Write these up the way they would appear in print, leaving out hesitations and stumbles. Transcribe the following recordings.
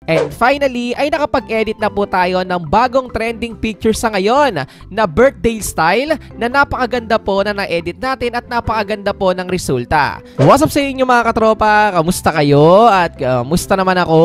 And finally, ay nakapag-edit na po tayo ng bagong trending picture sa ngayon na birthday style na napakaganda po na na-edit natin at napakaganda po ng resulta. What's up sa inyo mga katropa? Kamusta kayo? At kamusta naman ako?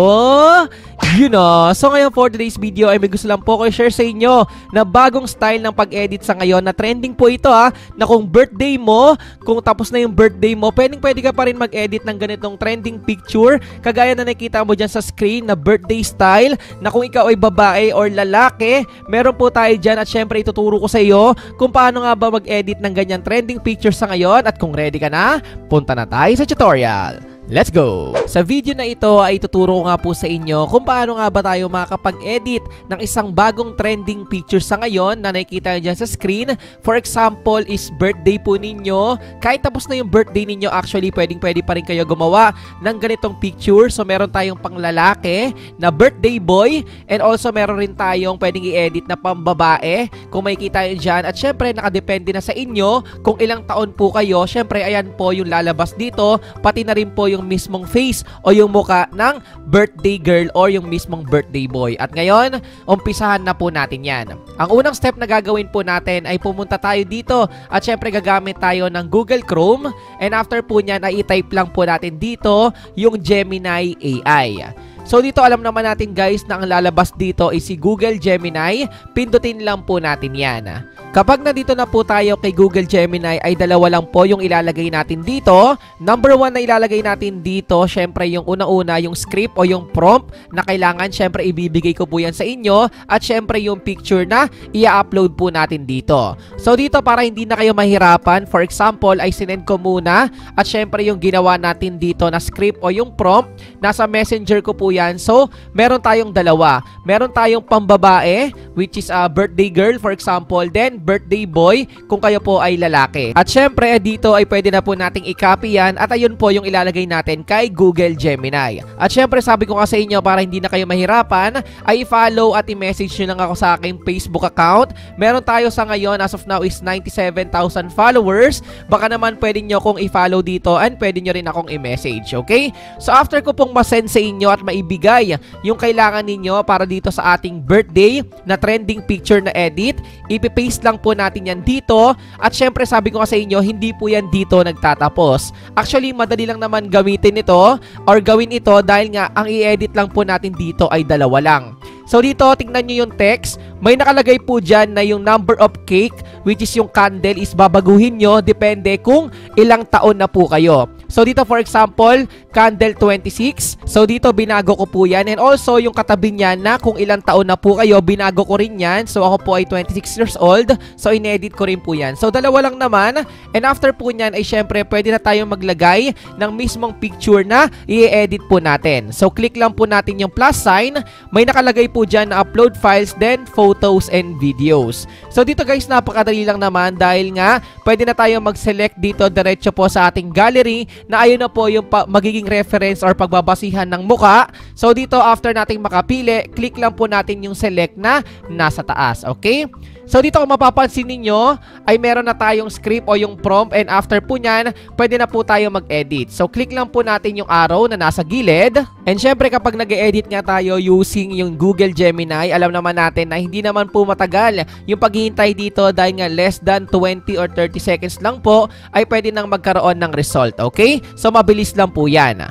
So ngayon for today's video ay may gusto lang po ko i-share sa inyo na bagong style ng pag-edit sa ngayon na trending po ito na kung birthday mo, kung tapos na yung birthday mo, pwede ka pa rin mag-edit ng ganitong trending picture kagaya na nakita mo dyan sa screen na birthday style na kung ikaw ay babae or lalaki, meron po tayo dyan at syempre ituturo ko sa iyo kung paano nga ba mag-edit ng ganyan trending picture sa ngayon at kung ready ka na, punta na tayo sa tutorial. Let's go! Sa video na ito ay tuturo ko nga po sa inyo kung paano nga ba tayo makakapag-edit ng isang bagong trending picture sa ngayon na nakikita nyo dyan sa screen. For example is birthday po ninyo. Kahit tapos na yung birthday ninyo, actually pwede pa rin kayo gumawa ng ganitong picture. So meron tayong panglalaki na birthday boy and also meron rin tayong pwedeng i-edit na pambabae kung makikita nyo dyan. At syempre nakadepende na sa inyo kung ilang taon po kayo. Syempre ayan po yung lalabas dito, pati na rin po yung mismong face o yung muka ng birthday girl or yung mismong birthday boy. At ngayon, umpisahan na po natin yan. Ang unang step na gagawin po natin ay pumunta tayo dito at syempre gagamit tayo ng Google Chrome and after po nyan ay i-type lang po natin dito yung Gemini AI. So dito alam naman natin guys na ang lalabas dito ay si Google Gemini. Pindutin lang po natin yan. Kapag nandito na po tayo kay Google Gemini ay dalawa lang po yung ilalagay natin dito. Number 1 na ilalagay natin dito, syempre yung una-una yung script o yung prompt na kailangan syempre ibibigay ko po yan sa inyo at syempre yung picture na i-upload po natin dito. So dito para hindi na kayo mahirapan, for example ay sinend ko muna at syempre yung ginawa natin dito na script o yung prompt, nasa messenger ko po yan. So meron tayong dalawa. Meron tayong pambabae which is a birthday girl for example, then birthday boy kung kayo po ay lalaki. At syempre dito ay pwede na po nating i-copy yan at ayun po yung ilalagay natin kay Google Gemini. At syempre sabi ko nga sa inyo para hindi na kayo mahirapan ay i-follow at i-message nyo lang ako sa aking Facebook account. Meron tayo sa ngayon as of now is 97,000 followers. Baka naman pwede nyo kong i-follow dito and pwede nyo rin akong i-message, okay? So after ko pong masend sa inyo at maibigay yung kailangan ninyo para dito sa ating birthday na trending picture na edit, ipipaste lang po natin yan dito at syempre sabi ko nga sa inyo hindi po yan dito nagtatapos. Actually madali lang naman gamitin ito or gawin ito dahil nga ang i-edit lang po natin dito ay dalawa lang. So dito tingnan nyo yung text, may nakalagay po dyan na yung number of cake which is yung candle is babaguhin nyo depende kung ilang taon na po kayo. So dito for example, candle 26. So dito binago ko po yan and also yung katabi niyan na kung ilang taon na po kayo, binago ko rin yan. So ako po ay 26 years old. So inedit ko rin po yan. So dalawa lang naman and after po nyan ay syempre pwede na tayong maglagay ng mismong picture na i-edit po natin. So click lang po natin yung plus sign. May nakalagay po dyan na upload files then photos and videos. So dito guys napakadali lang naman dahil nga pwede na tayong mag-select dito diretso po sa ating gallery na ayun na po yung magiging reference or pagbabasihan ng muka. So dito after nating makapili, click lang po natin yung select na nasa taas, okay? So dito kung mapapansin ninyo ay meron na tayong script o yung prompt and after po nyan, pwede na po tayo mag-edit. So click lang po natin yung arrow na nasa gilid. And syempre kapag nag-edit nga tayo using yung Google Gemini, alam naman natin na hindi naman po matagal yung paghihintay dito dahil nga less than 20 or 30 seconds lang po ay pwede nang magkaroon ng result, okay? So mabilis lang po yan.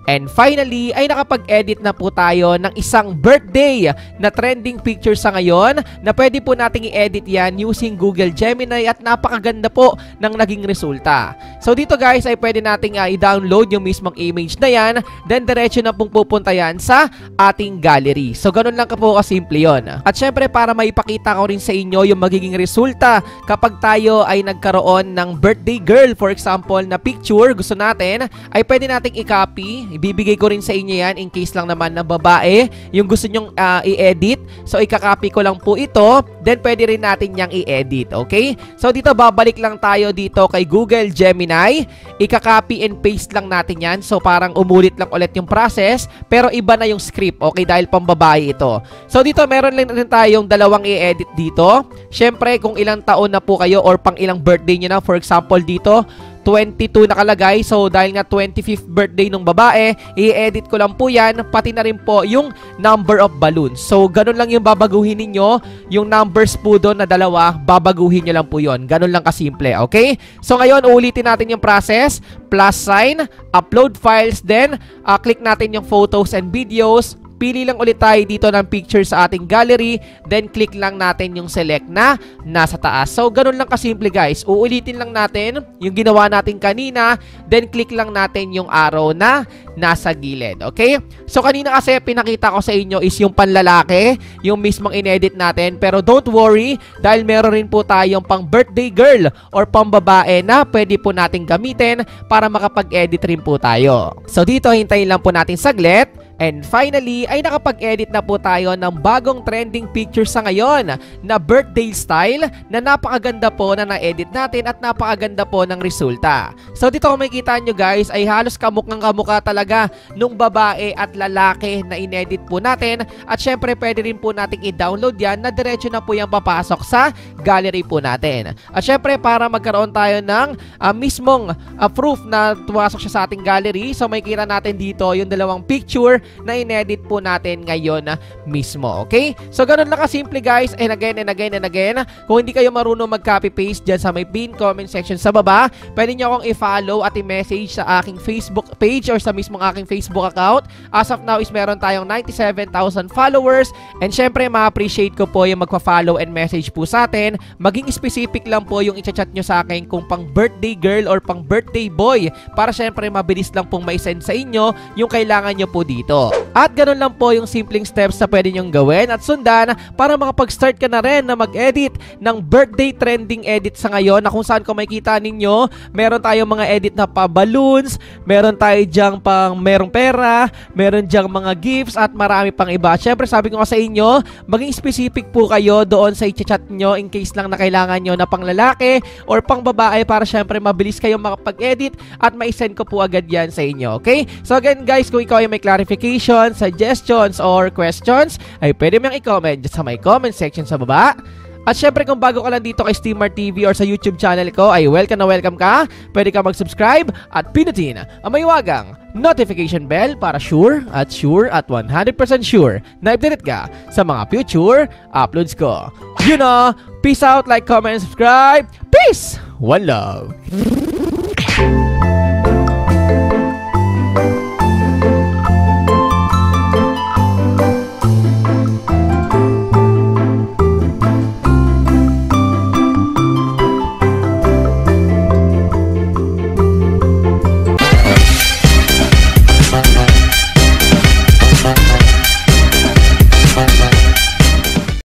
And finally, ay nakapag-edit na po tayo ng isang birthday na trending picture sa ngayon na pwede po nating i-edit yan using Google Gemini at napakaganda po ng naging resulta. So dito guys ay pwede nating i-download yung mismong image na yan, then diretso na pong pupunta yan sa ating gallery. So ganun lang po kasimple yun. At syempre para maipakita ko rin sa inyo yung magiging resulta kapag tayo ay nagkaroon ng birthday girl for example na picture gusto natin, ay pwede nating i-copy. Ibibigay ko rin sa inyo yan in case lang naman na babae yung gusto nyong i-edit. So ikakopy ko lang po ito, then pwede rin natin yang i-edit, okay? So dito babalik lang tayo dito kay Google Gemini. Ikakopy and paste lang natin yan. So parang umulit lang ulit yung process, pero iba na yung script, okay? Dahil pambabae ito. So dito meron lang rin tayong dalawang i-edit dito. Syempre kung ilang taon na po kayo or pang ilang birthday nyo na, for example dito 22 nakalagay. So dahil nga 25th birthday ng babae, i-edit ko lang po yan, pati na rin po yung number of balloons. So ganun lang yung babaguhin ninyo, yung numbers po doon na dalawa, babaguhin nyo lang po yon. Ganun lang kasimple, okay? So ngayon, ulitin natin yung process. Plus sign, upload files, then click natin yung photos and videos. Pili lang ulit tayo dito ng picture sa ating gallery, then click lang natin yung select na nasa taas. So, ganun lang kasimple guys. Uulitin lang natin yung ginawa natin kanina, then click lang natin yung arrow na nasa gilid. Okay? So, kanina kasi pinakita ko sa inyo is yung panlalaki, yung mismong inedit natin. Pero don't worry, dahil meron rin po tayong pang birthday girl or pang babae na pwede po natin gamitin para makapag-edit rin po tayo. So, dito hintayin lang po natin saglit. And finally, ay nakapag-edit na po tayo ng bagong trending picture sa ngayon na birthday style na napakaganda po na na-edit natin at napakaganda po ng resulta. So dito kung makikita nyo guys ay halos kamukhang-kamukha talaga nung babae at lalaki na inedit po natin. At syempre pwede rin po nating i-download yan na diretso na po yung papasok sa gallery po natin. At syempre para magkaroon tayo ng mismong proof na tumasok siya sa ating gallery, so makikita natin dito yung dalawang picture na inedit po natin ngayon mismo. Okay? So, ganun lang kasimple guys. And again, and again, and again. Kung hindi kayo marunong mag-copy-paste dyan sa may pin comment section sa baba, pwede nyo akong i-follow at i-message sa aking Facebook page or sa mismong aking Facebook account. As of now is meron tayong 97,000 followers. And syempre, ma-appreciate ko po yung magpa-follow and message po sa atin. Maging specific lang po yung i-chat nyo sa akin kung pang birthday girl or pang birthday boy. Para syempre, mabilis lang pong may-send sa inyo yung kailangan nyo po dito. At ganun lang po yung simpleng steps na pwede nyong gawin at sundan para makapag-start ka na rin na mag-edit ng birthday trending edit sa ngayon, na kung saan kung makikita ninyo, meron tayong mga edit na pa balloons, meron tayo dyang pang merong pera, meron dyang mga gifts at marami pang iba. Syempre sabi ko nga sa inyo, maging specific po kayo doon sa i-chat nyo in case lang na kailangan nyo na pang lalaki or pang babae para syempre mabilis kayong makapag-edit at ma-send ko po agad yan sa inyo. Okay? So again guys, kung ikaw ay may clarification, suggestions, or questions, ay pwede mo yung i-comment sa may comment section sa baba. At syempre kung bago ka lang dito kay Steamart TV or sa YouTube channel ko, ay welcome na welcome ka. Pwede ka mag-subscribe at pinutin ang may wagang notification bell para sure at 100% sure na updated ka sa mga future uploads ko. You know, peace out, like, comment, and subscribe. Peace! One love!